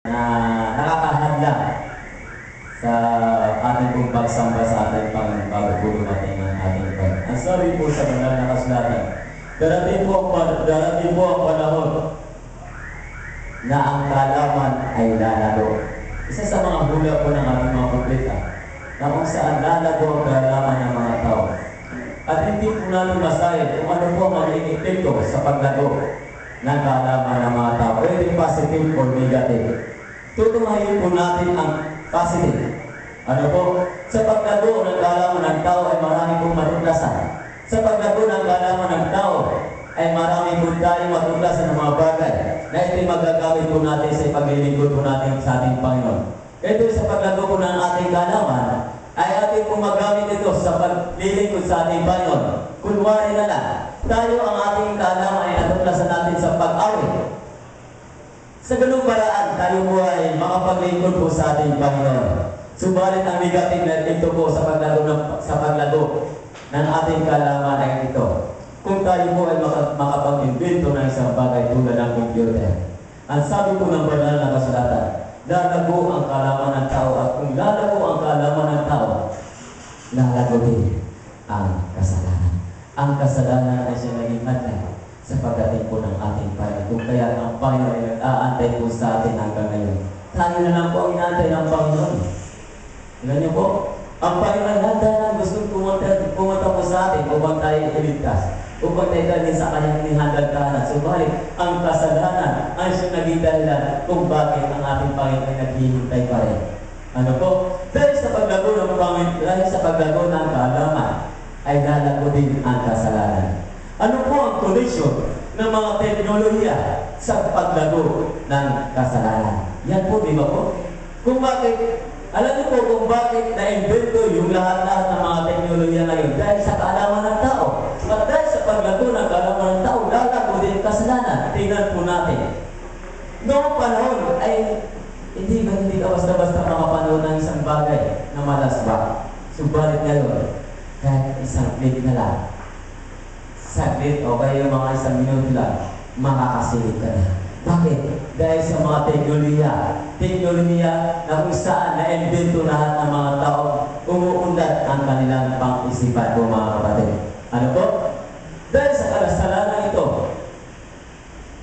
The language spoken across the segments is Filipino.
na nakakahadlang sa ating pong pagsamba sa ating Panginoon bago po dumating ang ating Panginoon. Ang sabi po sa banal na kasulatan, darating po ang panahon na ang kalaman ay lalago. Isa sa mga hula po ng ating mga propeta na kung saan lalago ang kalaman ng mga tao. At hindi po natin masahin kung ano po ang magiging epekto sa paglago ng kalaman ng mga tao. Pwede positive or negative. Tutunayin po natin ang positive. Ano po? Sa paglago ng kalaman ng tao ay marami pong matuklasan. Sa paglago ng kalaman ng tao ay marami po tayong matuklasan ng mga bagay na ito'y magagamit po natin sa paglilingkod po natin sa ating Panginoon. Ito sa paglago po ng ating kalaman ay ating po magamit ito sa paglilingkod sa ating Panginoon. Kunwari na lang, tayo ang ating kalaman ay natuklasan natin sa pag-awit. Sa ganung paraan, tayo po ay makapaglingkod po sa ating Panginoon. Subalit ang negative na ito po sa paglago ng ating kalaman ay ito. Kung tayo po ay makapag-invento ng isang bagay tulad ng computer. Ang sabi po ng banal na kasulatan, lalago ang kalaman ng tao at kung lalago ang kalaman ng tao, lalago din ang kasalanan. Ang kasalanan ay siya naging hadlang sa pagdating po ng ating Panginoon. Kung kaya ang Panginoon ay nag-aantay po sa atin hanggang ngayon. Tayo na lang po ang inaantay ng Panginoon. Alam niyo po, ang Panginoon handa na gusto pumunta po sa atin upang tayo iligtas. Upang tayo dalhin sa kanyang nihandagdanan. Subalit, ang kasalanan ay siya naging dahilan kung bakit ang ating Panginoon ay naghihintay pa rin. Ano po? Dahil sa paglago ng Panginoon, dahil sa paglago ng kaalaman, ay lalago din ang kasalanan. Ano po ang connection ng mga teknolohiya sa paglago ng kasalanan? Yan po, di ba po? Kung bakit, alam niyo po kung bakit na-invento yung lahat-lahat ng mga teknolohiya ngayon? Dahil sa kaalaman ng tao. At dahil sa paglago ng kaalaman ng tao, lalago din ang kasalanan. Tingnan po natin. Noong panahon ay hindi ka basta-basta makapanood ng isang bagay na malaswa. Subalit ngayon, kahit isang click na lang, saglit o kaya yung mga isang minuto lang, makakasilip ka na. Bakit? Dahil sa mga teknolohiya na kung saan na-invento lahat ng mga tao, umuunlad ang kanilang pang-isipan po mga kapatid. Ano po? Dahil sa kasalanan ito,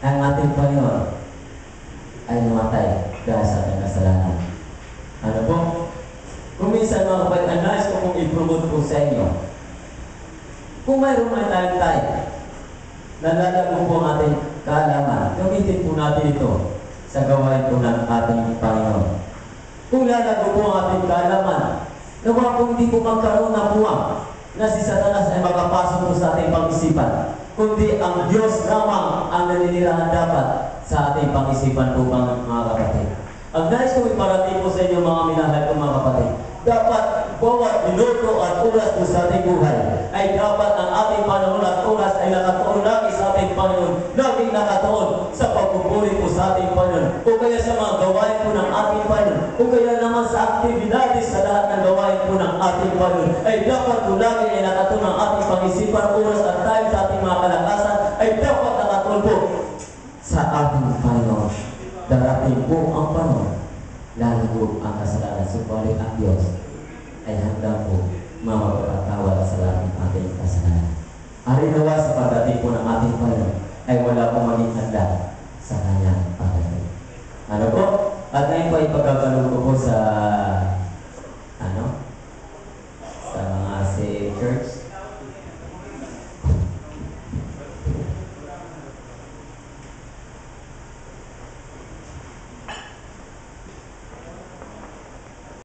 ang ating Panginoon ay namatay dahil sa ating kasalanan. Ano po? Kung minsan mga kapatid, ang nais ko kung i-promote po sa inyo, kung mayroon man tayong tayo, nalalago po ang ating kaalaman, gamitin po natin ito sa gawain po ng ating Panginoon. Kung lalago po ang ating kaalaman, nawa po hindi po magkaroon ng buwang na si Satanas ay makapasok po sa ating pag-isipan, kundi ang Diyos lamang ang naninirahan dapat sa ating pag-isipan po mga kapatid. Ang nais kong iparating po sa inyo mga minahal ko mga kapatid, dapat bawat minuto at oras po sa ating buhay ay dapat ang ating panahon at oras ay nakatuon lagi sa ating Panginoon, laging nakatuon sa pagpupuri po sa ating Panginoon, o kaya sa mga gawain po ng ating Panginoon, o kaya naman sa aktibidades sa lahat ng gawain po ng ating Panginoon, ay dapat po lagi ay nakatuon ang ating pag-isipan, oras at time sa ating mga kalakasan, ay dapat nakatuon po sa ating Panginoon. Darating po ang panahon, lalago ang kasalanan, subalit ang Diyos ay handa po mapagpatawad sa lahat ng ating kasalanan. Ari nawa sa pagdating po ng ating Panginoon ay wala pong maging handa sa kanyang pagdating. Ano po? At ngayon po